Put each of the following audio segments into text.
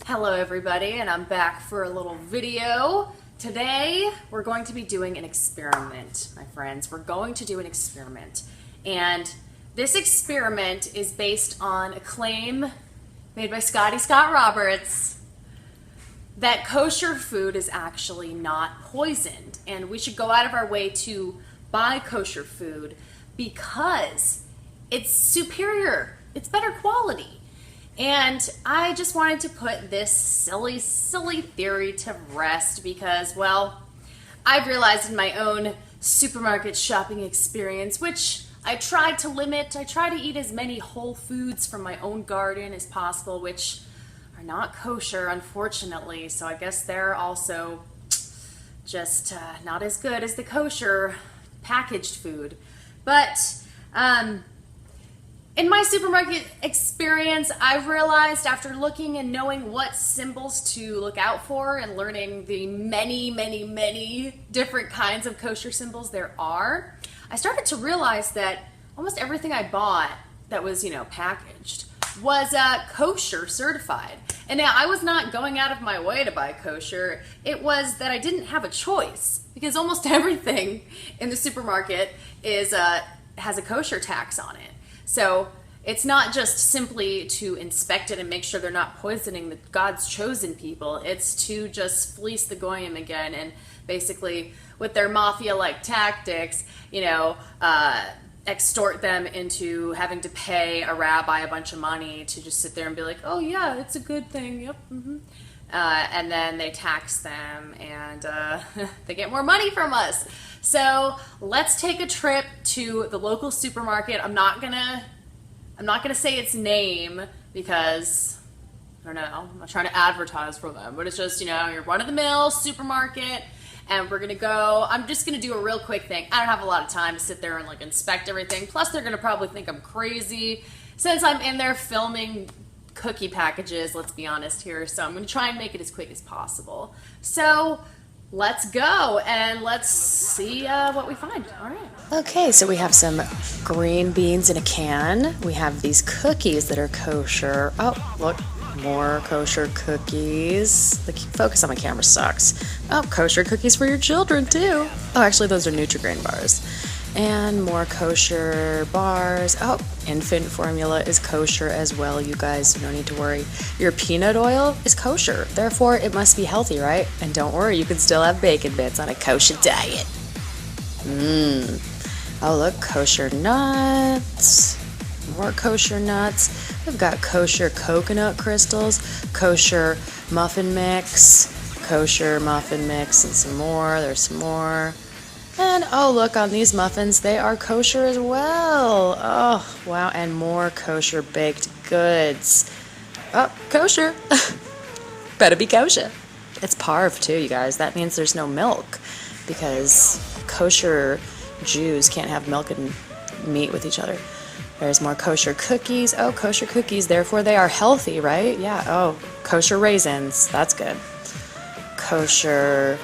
Hello everybody, and I'm back for a little video. Today we're going to be doing an experiment, my friends. We're going to do an experiment. And this experiment is based on a claim made by Scott Roberts that kosher food is actually not poisoned. And we should go out of our way to buy kosher food because it's superior. It's better quality. And I just wanted to put this silly theory to rest because, well, I've realized in my own supermarket shopping experience, which I tried to limit, I try to eat as many whole foods from my own garden as possible, which are not kosher, unfortunately. So I guess they're also just not as good as the kosher packaged food. But, in my supermarket experience, I've realized after looking and knowing what symbols to look out for and learning the many different kinds of kosher symbols there are, I started to realize that almost everything I bought that was, packaged was kosher certified. And now I was not going out of my way to buy kosher. It was that I didn't have a choice because almost everything in the supermarket is has a kosher tax on it. So it's not just simply to inspect it and make sure they're not poisoning God's chosen people. It's to just fleece the goyim again and basically with their mafia-like tactics, extort them into having to pay a rabbi a bunch of money to just sit there and be like, oh yeah, it's a good thing, yep, and then they tax them and they get more money from us. So let's take a trip to the local supermarket. I'm not gonna say its name because I don't know. I'm not trying to advertise for them, but it's just your run-of-the-mill supermarket, and we're gonna go. I'm just gonna do a real quick thing. I don't have a lot of time to sit there and inspect everything. Plus, they're gonna probably think I'm crazy since I'm in there filming cookie packages. Let's be honest here. So I'm gonna try and make it as quick as possible. So let's go and let's see what we find. All right. Okay, so we have some green beans in a can. We have these cookies that are kosher. Oh, look, more kosher cookies. Focus on my camera sucks. Oh, kosher cookies for your children too. Oh, actually those are Nutri-Grain bars. And more kosher bars. Oh, infant formula is kosher as well, you guys. No need to worry. Your peanut oil is kosher. Therefore, it must be healthy, right? And don't worry, you can still have bacon bits on a kosher diet. Oh, look, kosher nuts. More kosher nuts. We've got kosher coconut crystals, kosher muffin mix, and some more. There's some more. And oh, look, on these muffins, they are kosher as well. Oh, wow, and more kosher baked goods. Oh, kosher. Better be kosher. It's parv too, you guys. That means there's no milk because kosher Jews can't have milk and meat with each other. There's more kosher cookies. Oh, kosher cookies, therefore they are healthy, right? Yeah, oh, kosher raisins. That's good. Kosher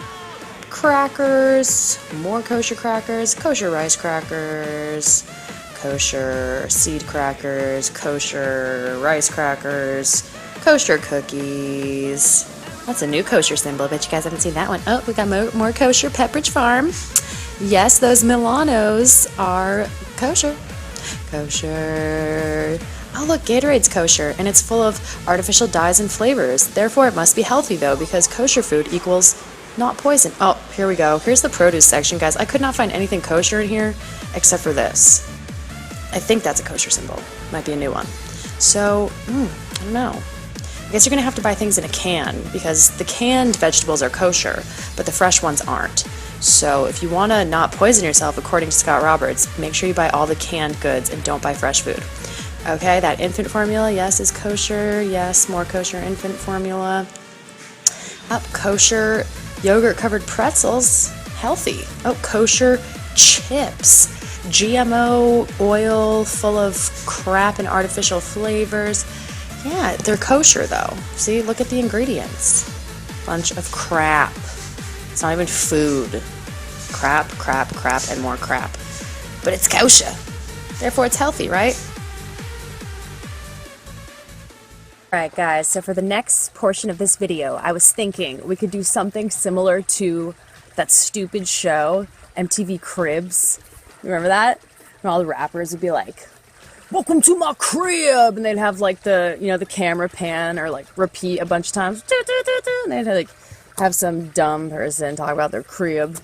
crackers, more kosher crackers, kosher rice crackers, kosher seed crackers, kosher rice crackers, kosher cookies. That's a new kosher symbol. I bet you guys haven't seen that one. Oh, we got more kosher Pepperidge Farm. Yes, those Milanos are kosher. Kosher. Oh, look, Gatorade's kosher, and it's full of artificial dyes and flavors. Therefore, it must be healthy, though, because kosher food equals not poison. Oh, here we go. Here's the produce section, guys. I could not find anything kosher in here except for this. I think that's a kosher symbol. Might be a new one. So, I don't know. I guess you're going to have to buy things in a can because the canned vegetables are kosher, but the fresh ones aren't. So if you want to not poison yourself, according to Scott Roberts, make sure you buy all the canned goods and don't buy fresh food. Okay, that infant formula, yes, is kosher. Yes, more kosher infant formula. Up, kosher yogurt-covered pretzels, healthy. Oh, kosher chips. GMO oil full of crap and artificial flavors. Yeah, they're kosher though. See, look at the ingredients. Bunch of crap. It's not even food. Crap, and more crap. But it's kosher. Therefore, it's healthy, right? Alright guys, so for the next portion of this video, I was thinking we could do something similar to that stupid show, MTV Cribs. Remember that? And all the rappers would be like, "Welcome to my crib!" And they'd have like the camera pan or like repeat a bunch of times. And they'd like have some dumb person talk about their crib.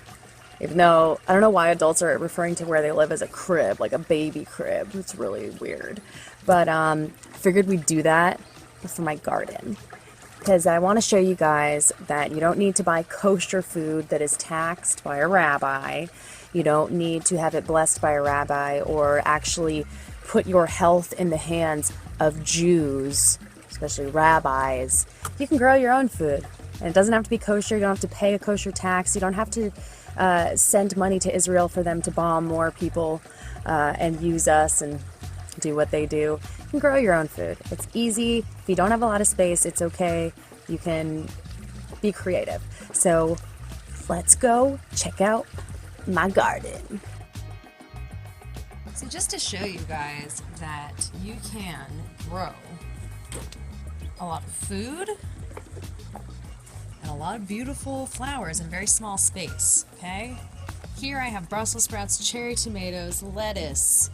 Even though, I don't know why adults are referring to where they live as a crib, like a baby crib. It's really weird. But figured we'd do that for my garden, because I want to show you guys that you don't need to buy kosher food that is taxed by a rabbi. You don't need to have it blessed by a rabbi or actually put your health in the hands of Jews, especially rabbis. You can grow your own food, and it doesn't have to be kosher. You don't have to pay a kosher tax. You don't have to send money to Israel for them to bomb more people and use us and do what they do. You can grow your own food. It's easy. If you don't have a lot of space, it's okay. You can be creative. So let's go check out my garden. So just to show you guys that you can grow a lot of food and a lot of beautiful flowers in a very small space, okay? Here I have Brussels sprouts, cherry tomatoes, lettuce,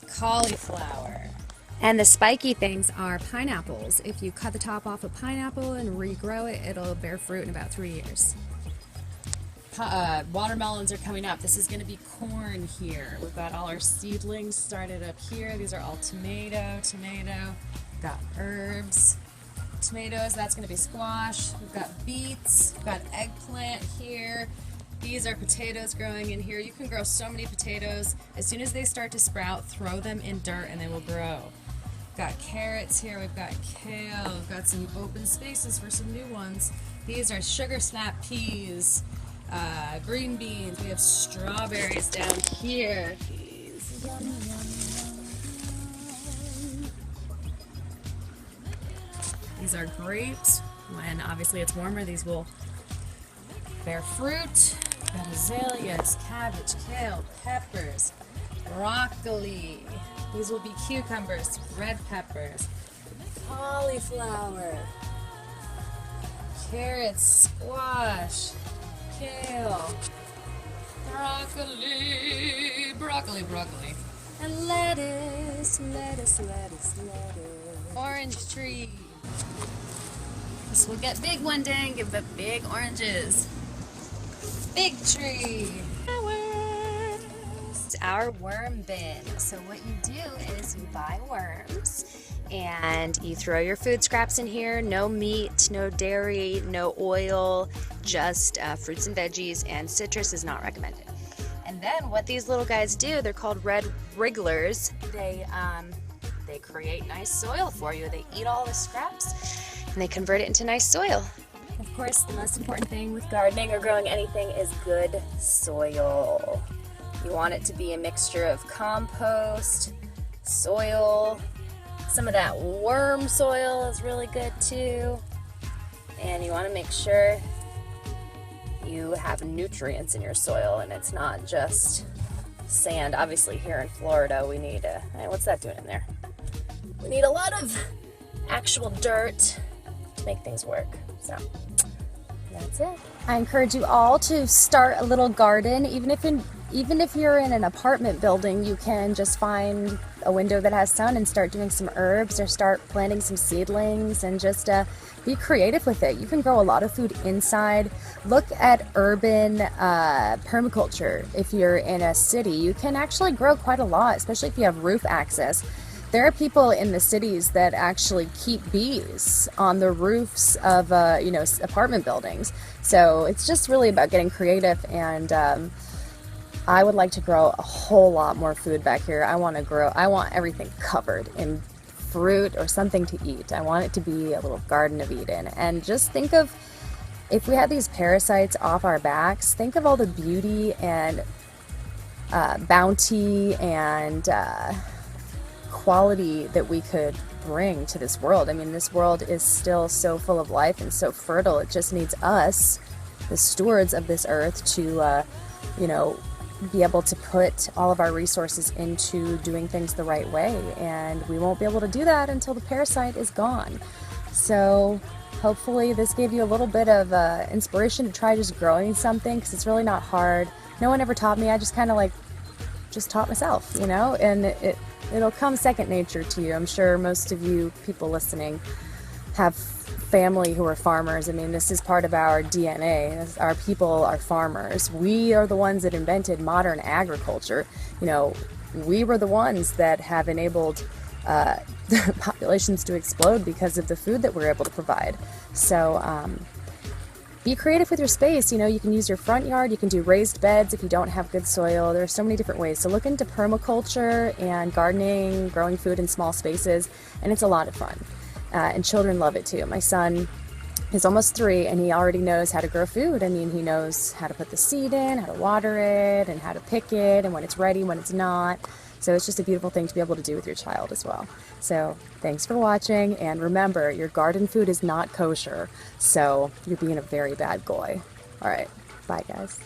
cauliflower. And the spiky things are pineapples. If you cut the top off a pineapple and regrow it, it'll bear fruit in about 3 years. Watermelons are coming up. This is going to be corn here. We've got all our seedlings started up here. These are all tomato. Got herbs. Tomatoes, that's going to be squash. We've got beets. We've got eggplant here. These are potatoes growing in here. You can grow so many potatoes. As soon as they start to sprout, throw them in dirt and they will grow. We've got carrots here. We've got kale. We've got some open spaces for some new ones. These are sugar snap peas, green beans. We have strawberries down here. These are grapes. When obviously it's warmer, these will bear fruit. Got azaleas, cabbage, kale, peppers, broccoli. These will be cucumbers, red peppers, cauliflower, carrots, squash, kale, broccoli, and lettuce. Orange tree. This will get big one day and give the big oranges. Fig tree. Flowers. It's our worm bin. So what you do is you buy worms and you throw your food scraps in here. No meat, no dairy, no oil, just fruits and veggies, and citrus is not recommended. And then what these little guys do, they're called red wrigglers. They create nice soil for you. They eat all the scraps and they convert it into nice soil. Of course, the most important thing with gardening or growing anything is good soil. You want it to be a mixture of compost, soil, some of that worm soil is really good too. And you want to make sure you have nutrients in your soil and it's not just sand. Obviously here in Florida we need what's that doing in there? We need a lot of actual dirt to make things work. So that's it. I encourage you all to start a little garden. Even if you're in an apartment building, you can just find a window that has sun and start doing some herbs or start planting some seedlings and just be creative with it. You can grow a lot of food inside. Look at urban permaculture. If you're in a city, you can actually grow quite a lot, especially if you have roof access. There are people in the cities that actually keep bees on the roofs of apartment buildings. So it's just really about getting creative, and I would like to grow a whole lot more food back here. I want everything covered in fruit or something to eat. I want it to be a little Garden of Eden. And just think of, if we had these parasites off our backs, think of all the beauty and bounty and quality that we could bring to this world. I mean, this world is still so full of life and so fertile. It just needs us, the stewards of this earth, to be able to put all of our resources into doing things the right way, and we won't be able to do that until the parasite is gone. So hopefully this gave you a little bit of inspiration to try just growing something, because it's really not hard. No one ever taught me. I just kind of like just taught myself, you know, and it'll come second nature to you. I'm sure most of you people listening have family who are farmers. I mean, this is part of our DNA. Our people are farmers. We are the ones that invented modern agriculture. You know, we were the ones that have enabled populations to explode because of the food that we're able to provide. So be creative with your space. You know, you can use your front yard, you can do raised beds if you don't have good soil. There are so many different ways. So look into permaculture and gardening, growing food in small spaces, and it's a lot of fun. And children love it too. My son is almost 3 and he already knows how to grow food. I mean, he knows how to put the seed in, how to water it, and how to pick it, and when it's ready, when it's not. So it's just a beautiful thing to be able to do with your child as well. So thanks for watching, and remember, your garden food is not kosher, so you're being a very bad boy. All right, bye guys.